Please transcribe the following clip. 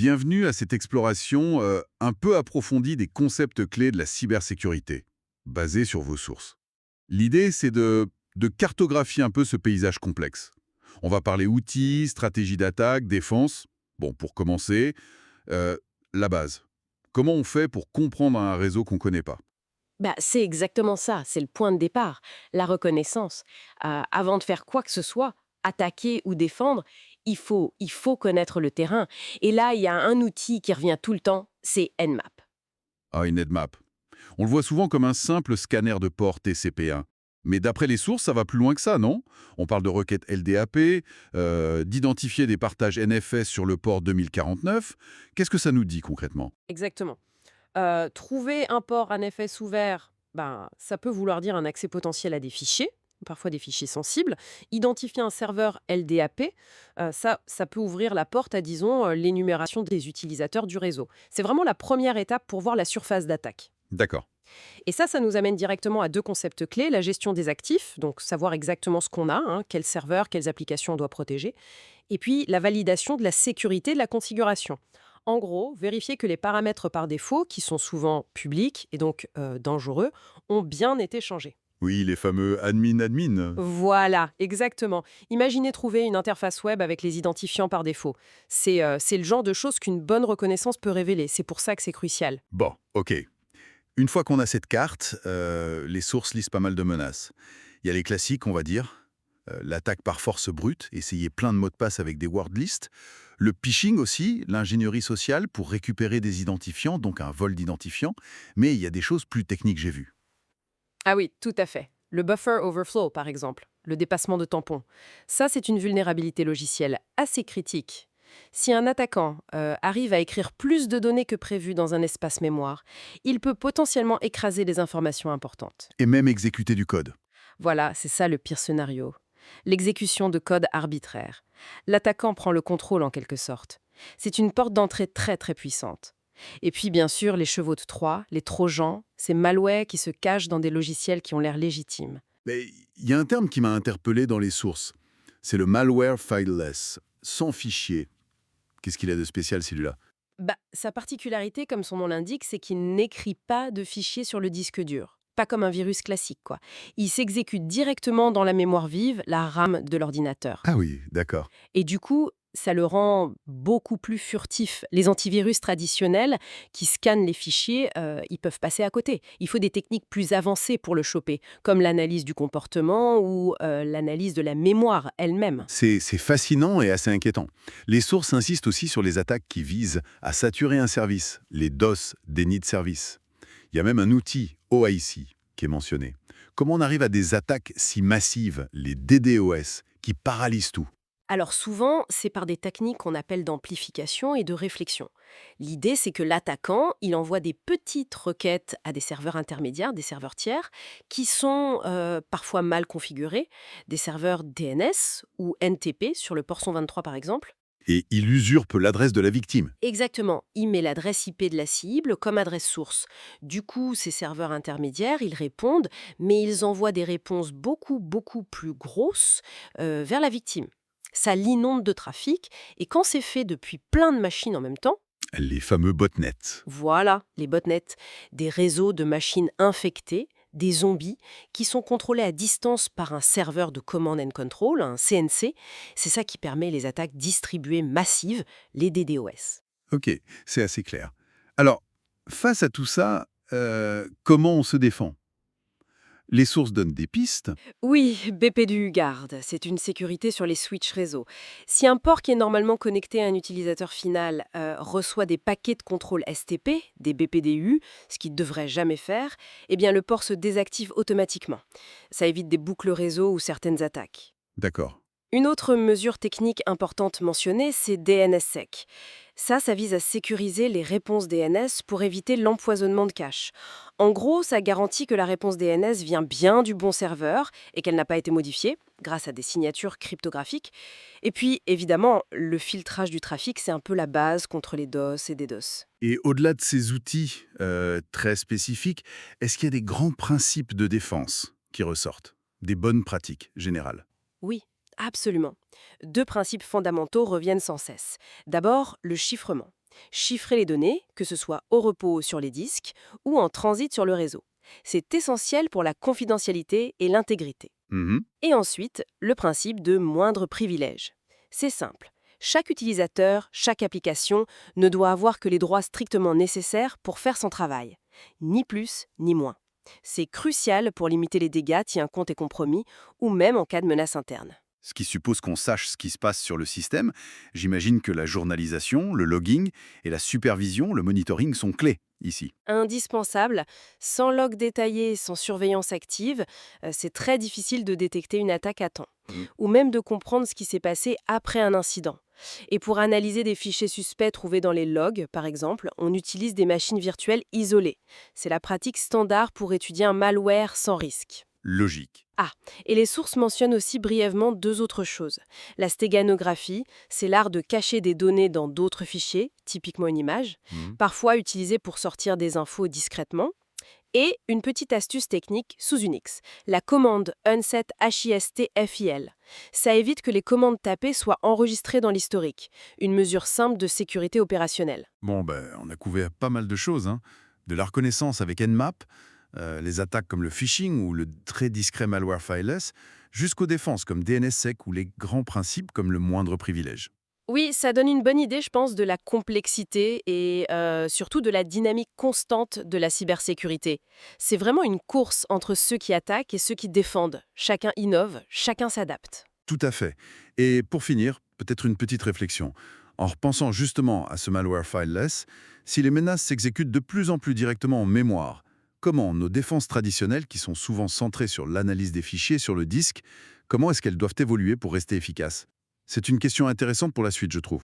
Bienvenue à cette exploration un peu approfondie des concepts clés de la cybersécurité, basée sur vos sources. L'idée, c'est de cartographier un peu ce paysage complexe. On va parler outils, stratégies d'attaque, défense. Bon, pour commencer, euh, la base. Comment on fait pour comprendre un réseau qu'on ne connaît pas? C'est exactement ça, c'est le point de départ, la reconnaissance. Avant de faire quoi que ce soit, attaquer ou défendre, il faut connaître le terrain. Et là, il y a un outil qui revient tout le temps, c'est Nmap. Ah, une Nmap. On le voit souvent comme un simple scanner de port TCP1. Mais d'après les sources, ça va plus loin que ça, non? On parle de requêtes LDAP, d'identifier des partages NFS sur le port 2049. Qu'est-ce que ça nous dit concrètement? Exactement. Trouver un port NFS ouvert, ça peut vouloir dire un accès potentiel à des fichiers, parfois des fichiers sensibles. Identifier un serveur LDAP, ça peut ouvrir la porte à, disons, l'énumération des utilisateurs du réseau. C'est vraiment la première étape pour voir la surface d'attaque. D'accord. Et ça nous amène directement à deux concepts clés, la gestion des actifs, donc savoir exactement ce qu'on a, quels serveurs, quelles applications on doit protéger, et puis la validation de la sécurité de la configuration. En gros, vérifier que les paramètres par défaut, qui sont souvent publics et donc dangereux, ont bien été changés. Oui, les fameux admin-admin. Voilà, exactement. Imaginez trouver une interface web avec les identifiants par défaut. C'est le genre de choses qu'une bonne reconnaissance peut révéler. C'est pour ça que c'est crucial. Bon, ok. Une fois qu'on a cette carte, les sources lisent pas mal de menaces. Il y a les classiques, on va dire. L'attaque par force brute, essayer plein de mots de passe avec des word lists. Le phishing aussi, l'ingénierie sociale pour récupérer des identifiants, donc un vol d'identifiants. Mais il y a des choses plus techniques, j'ai vu. Ah oui, tout à fait. Le buffer overflow, par exemple, le dépassement de tampons. Ça, c'est une vulnérabilité logicielle assez critique. Si un attaquant arrive à écrire plus de données que prévu dans un espace mémoire, il peut potentiellement écraser les informations importantes. Et même exécuter du code. Voilà, c'est ça le pire scénario. L'exécution de code arbitraire. L'attaquant prend le contrôle en quelque sorte. C'est une porte d'entrée très très puissante. Et puis bien sûr, les chevaux de Troie, les trojans, ces malwares qui se cachent dans des logiciels qui ont l'air légitimes. Mais il y a un terme qui m'a interpellé dans les sources. C'est le malware fileless, sans fichier. Qu'est-ce qu'il a de spécial celui-là? Sa particularité, comme son nom l'indique, c'est qu'il n'écrit pas de fichiers sur le disque dur. Pas comme un virus classique, quoi. Il s'exécute directement dans la mémoire vive, la RAM de l'ordinateur. Ah oui, d'accord. Et du coup, ça le rend beaucoup plus furtif. Les antivirus traditionnels qui scannent les fichiers, ils peuvent passer à côté. Il faut des techniques plus avancées pour le choper, comme l'analyse du comportement ou l'analyse de la mémoire elle-même. C'est fascinant et assez inquiétant. Les sources insistent aussi sur les attaques qui visent à saturer un service, les DOS, déni de service. Il y a même un outil, OIC, qui est mentionné. Comment on arrive à des attaques si massives, les DDoS, qui paralysent tout? Alors souvent, c'est par des techniques qu'on appelle d'amplification et de réflexion. L'idée, c'est que l'attaquant, il envoie des petites requêtes à des serveurs intermédiaires, des serveurs tiers, qui sont parfois mal configurés, des serveurs DNS ou NTP sur le port 123 par exemple. Et il usurpe l'adresse de la victime. Exactement, il met l'adresse IP de la cible comme adresse source. Du coup, ces serveurs intermédiaires, ils répondent, mais ils envoient des réponses beaucoup plus grosses vers la victime. Ça l'inonde de trafic, et quand c'est fait depuis plein de machines en même temps, Les fameux botnets. voilà, les botnets, des réseaux de machines infectées, des zombies, qui sont contrôlés à distance par un serveur de command and control, un CNC. C'est ça qui permet les attaques distribuées massives, les DDoS. Ok, c'est assez clair. Alors, face à tout ça, comment on se défend? Les sources donnent des pistes. Oui, BPDU garde, c'est une sécurité sur les switches réseau. Si un port qui est normalement connecté à un utilisateur final reçoit des paquets de contrôle STP, des BPDU, ce qu'il ne devrait jamais faire, eh bien le port se désactive automatiquement. Ça évite des boucles réseau ou certaines attaques. D'accord. Une autre mesure technique importante mentionnée, c'est DNSSEC. Ça vise à sécuriser les réponses DNS pour éviter l'empoisonnement de cache. En gros, ça garantit que la réponse DNS vient bien du bon serveur et qu'elle n'a pas été modifiée grâce à des signatures cryptographiques. Et puis, évidemment, le filtrage du trafic, c'est un peu la base contre les DOS et DDoS. Et au-delà de ces outils très spécifiques, est-ce qu'il y a des grands principes de défense qui ressortent? Des bonnes pratiques générales? Oui, absolument. Deux principes fondamentaux reviennent sans cesse. D'abord, le chiffrement. chiffrer les données, que ce soit au repos sur les disques ou en transit sur le réseau. C'est essentiel pour la confidentialité et l'intégrité. Mhm. Et ensuite, le principe de moindre privilège. C'est simple. Chaque utilisateur, chaque application ne doit avoir que les droits strictement nécessaires pour faire son travail. Ni plus, ni moins. C'est crucial pour limiter les dégâts si un compte est compromis ou même en cas de menace interne. Ce qui suppose qu'on sache ce qui se passe sur le système. J'imagine que la journalisation, le logging et la supervision, le monitoring sont clés ici. Indispensable, sans log détaillé, sans surveillance active, c'est très difficile de détecter une attaque à temps, Mm. ou même de comprendre ce qui s'est passé après un incident. Et pour analyser des fichiers suspects trouvés dans les logs, par exemple, on utilise des machines virtuelles isolées. C'est la pratique standard pour étudier un malware sans risque. Logique. Et les sources mentionnent aussi brièvement deux autres choses. La stéganographie, c'est l'art de cacher des données dans d'autres fichiers, typiquement une image, Mm. parfois utilisée pour sortir des infos discrètement. Et une petite astuce technique sous Unix, la commande unset HIST-FIL. Ça évite que les commandes tapées soient enregistrées dans l'historique, une mesure simple de sécurité opérationnelle. Bon, on a couvert pas mal de choses, hein. De la reconnaissance avec Nmap, les attaques comme le phishing ou le très discret malware fileless, jusqu'aux défenses comme DNSSEC ou les grands principes comme le moindre privilège. Oui, ça donne une bonne idée, je pense, de la complexité et surtout de la dynamique constante de la cybersécurité. C'est vraiment une course entre ceux qui attaquent et ceux qui défendent. Chacun innove, chacun s'adapte. Tout à fait. Et pour finir, peut-être une petite réflexion. En repensant justement à ce malware fileless, si les menaces s'exécutent de plus en plus directement en mémoire, comment nos défenses traditionnelles, qui sont souvent centrées sur l'analyse des fichiers sur le disque, comment est-ce qu'elles doivent évoluer pour rester efficaces? C'est une question intéressante pour la suite, je trouve.